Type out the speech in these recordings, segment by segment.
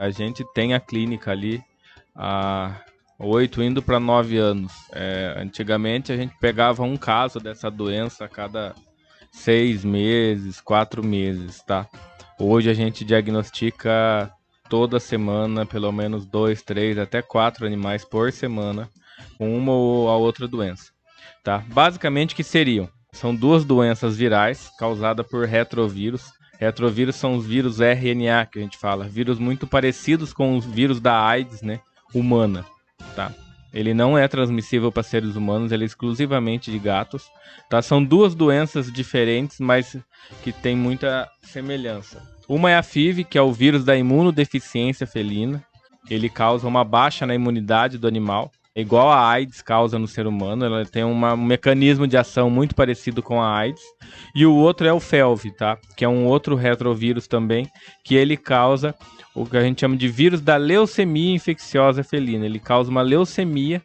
A gente tem a clínica ali há 8, indo para 9 anos. Antigamente a gente pegava um caso dessa doença a cada 6 meses, 4 meses, tá? Hoje a gente diagnostica toda semana, pelo menos 2, 3, até 4 animais por semana com uma ou a outra doença, tá? Basicamente, que seriam? São duas doenças virais causadas por retrovírus. Retrovírus são os vírus RNA que a gente fala, vírus muito parecidos com os vírus da AIDS, né, humana, tá? Ele não é transmissível para seres humanos, ele é exclusivamente de gatos, tá? São duas doenças diferentes, mas que tem muita semelhança. Uma é a FIV, que é o vírus da imunodeficiência felina. Ele causa uma baixa na imunidade do animal, igual a AIDS causa no ser humano. Ela tem um mecanismo de ação muito parecido com a AIDS. E o outro é o FeLV, tá? Que é um outro retrovírus também, que ele causa o que a gente chama de vírus da leucemia infecciosa felina. Ele causa uma leucemia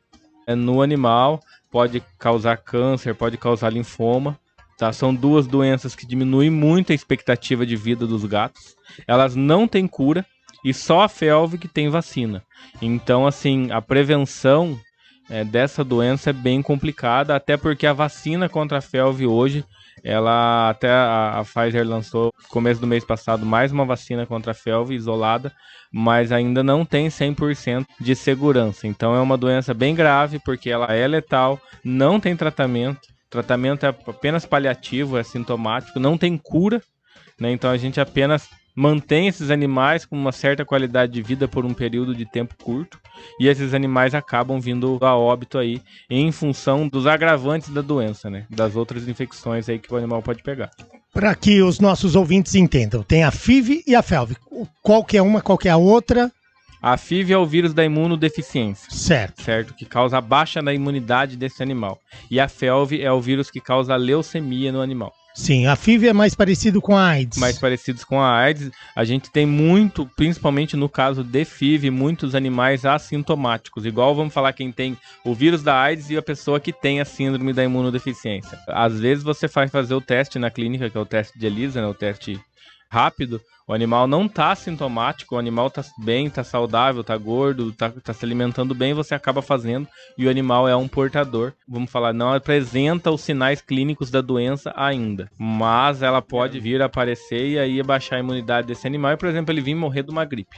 no animal, pode causar câncer, pode causar linfoma. Tá? São duas doenças que diminuem muito a expectativa de vida dos gatos. Elas não têm cura e só a FeLV que tem vacina. Então, assim, a prevenção dessa doença é bem complicada, até porque a vacina contra a FeLV hoje, até a Pfizer lançou no começo do mês passado mais uma vacina contra a FeLV isolada, mas ainda não tem 100% de segurança. Então é uma doença bem grave, porque ela é letal, não tem tratamento. O tratamento é apenas paliativo, é sintomático, não tem cura, né? Então a gente apenas mantém esses animais com uma certa qualidade de vida por um período de tempo curto, e esses animais acabam vindo a óbito aí em função dos agravantes da doença, né? Das outras infecções aí que o animal pode pegar. Para que os nossos ouvintes entendam, tem a FIV e a FeLV. Qual que é uma, qual que é a outra? A FIV é o vírus da imunodeficiência. Certo. Que causa a baixa na imunidade desse animal. E a FeLV é o vírus que causa a leucemia no animal. Sim, a FIV é mais parecido com a AIDS. Mais parecidos com a AIDS. A gente tem muito, principalmente no caso de FIV, muitos animais assintomáticos. Igual vamos falar quem tem o vírus da AIDS e a pessoa que tem a síndrome da imunodeficiência. Às vezes você faz fazer o teste na clínica, que é o teste de ELISA, né, o teste rápido. O animal não está sintomático, o animal está bem, está saudável, está gordo, está se alimentando bem, você acaba fazendo, e o animal é um portador. Vamos falar, não apresenta os sinais clínicos da doença ainda, mas ela pode vir a aparecer e aí baixar a imunidade desse animal e, por exemplo, ele vir morrer de uma gripe.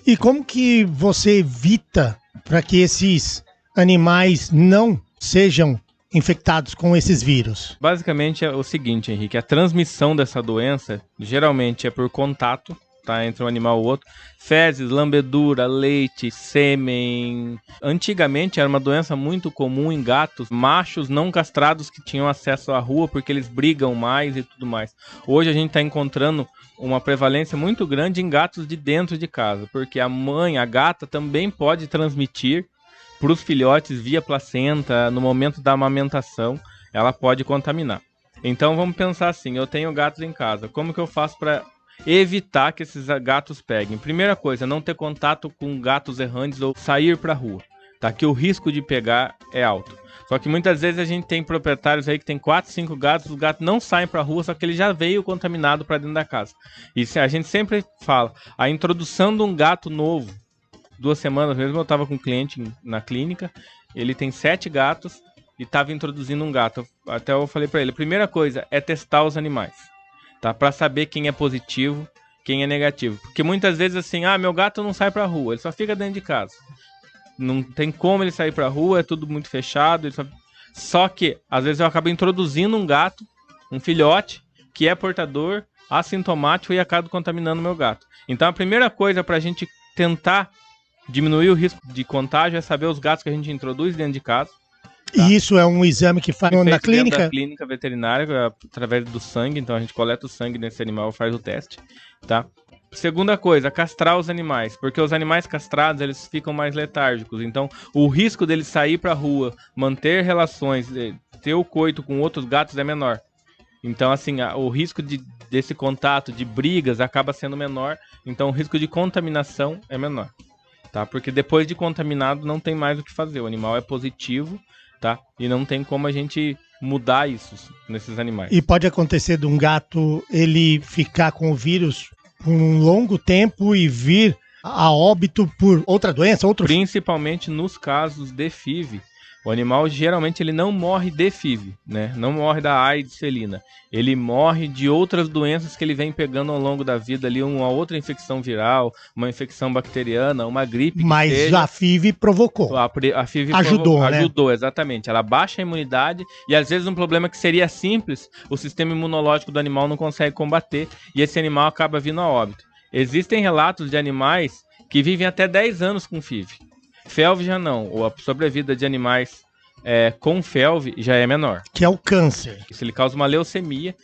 E como que você evita para que esses animais não sejam infectados com esses vírus? Basicamente é o seguinte, Henrique, a transmissão dessa doença geralmente é por contato, tá, entre um animal e outro, fezes, lambedura, leite, sêmen. Antigamente era uma doença muito comum em gatos machos não castrados que tinham acesso à rua porque eles brigam mais e tudo mais. Hoje a gente está encontrando uma prevalência muito grande em gatos de dentro de casa, porque a mãe, a gata, também pode transmitir para os filhotes via placenta, no momento da amamentação, ela pode contaminar. Então vamos pensar assim, eu tenho gatos em casa, como que eu faço para evitar que esses gatos peguem? Primeira coisa, não ter contato com gatos errantes ou sair para a rua, tá? Que o risco de pegar é alto. Só que muitas vezes a gente tem proprietários aí que tem 4, 5 gatos, os gatos não saem para a rua, só que ele já veio contaminado para dentro da casa. E a gente sempre fala, a introdução de um gato novo, 2 semanas mesmo, eu estava com um cliente na clínica, ele tem 7 gatos e estava introduzindo um gato. Até eu falei para ele, a primeira coisa é testar os animais, tá? Para saber quem é positivo, quem é negativo. Porque muitas vezes assim, meu gato não sai para a rua, ele só fica dentro de casa. Não tem como ele sair para a rua, é tudo muito fechado. Só que, às vezes eu acabo introduzindo um gato, um filhote, que é portador, assintomático e acabo contaminando meu gato. Então a primeira coisa para a gente tentar diminuir o risco de contágio é saber os gatos que a gente introduz dentro de casa. Tá? E isso é um exame que faz na clínica? Da clínica veterinária, através do sangue. Então a gente coleta o sangue desse animal e faz o teste. Tá? Segunda coisa, castrar os animais. Porque os animais castrados, eles ficam mais letárgicos. Então o risco deles sair para a rua, manter relações, ter o coito com outros gatos é menor. Então assim, o risco desse contato, de brigas, acaba sendo menor. Então o risco de contaminação é menor. Tá? Porque depois de contaminado não tem mais o que fazer, o animal é positivo, tá? E não tem como a gente mudar isso nesses animais. E pode acontecer de um gato ele ficar com o vírus por um longo tempo e vir a óbito por outra doença, outro... Principalmente nos casos de FIV. O animal geralmente ele não morre de FIV, né? Não morre da AIDS felina. Ele morre de outras doenças que ele vem pegando ao longo da vida ali, uma outra infecção viral, uma infecção bacteriana, uma gripe. Mas a FIV provocou. A FIV ajudou, né? Ajudou, exatamente. Ela baixa a imunidade e às vezes um problema que seria simples, o sistema imunológico do animal não consegue combater e esse animal acaba vindo a óbito. Existem relatos de animais que vivem até 10 anos com FIV. FeLV já não, a sobrevida de animais com FeLV já é menor. Que é o câncer. Se ele causa uma leucemia,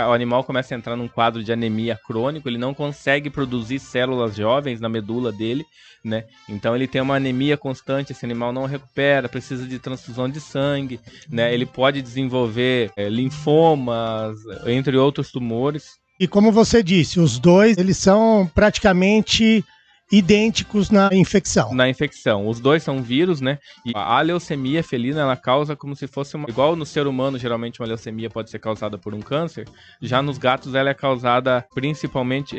o animal começa a entrar num quadro de anemia crônico, ele não consegue produzir células jovens na medula dele, né? Então ele tem uma anemia constante, esse animal não recupera, precisa de transfusão de sangue, né? Ele pode desenvolver linfomas, entre outros tumores. E como você disse, os dois, eles são praticamente idênticos na infecção. Na infecção. Os dois são vírus, né? E a leucemia felina, ela causa como se fosse igual no ser humano, geralmente uma leucemia pode ser causada por um câncer. Já nos gatos ela é causada principalmente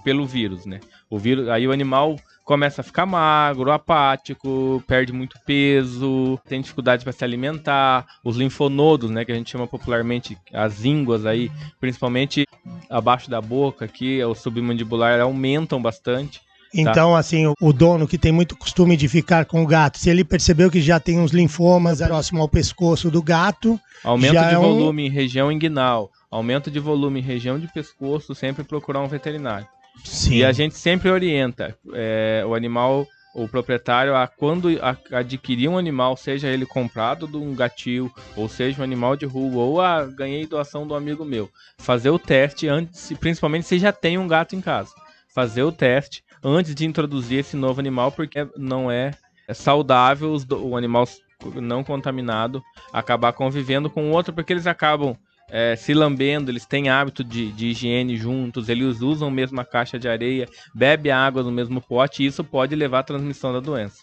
pelo vírus, né? O vírus, aí o animal começa a ficar magro, apático, perde muito peso, tem dificuldade para se alimentar. Os linfonodos, né, que a gente chama popularmente as ínguas aí, principalmente abaixo da boca aqui, o submandibular, aumentam bastante. Então, assim, o dono que tem muito costume de ficar com o gato, se ele percebeu que já tem uns linfomas próximo ao pescoço do gato... Aumento de volume em região inguinal, aumento de volume em região de pescoço, sempre procurar um veterinário. Sim. E a gente sempre orienta o animal, o proprietário, a quando adquirir um animal, seja ele comprado de um gatil, ou seja um animal de rua, ou ganhei doação de um amigo meu, fazer o teste antes, principalmente se já tem um gato em casa. Fazer o teste antes de introduzir esse novo animal, porque não é saudável o animal não contaminado acabar convivendo com o outro, porque eles acabam se lambendo, eles têm hábito de higiene juntos, eles usam a mesma caixa de areia, bebem água no mesmo pote, e isso pode levar à transmissão da doença.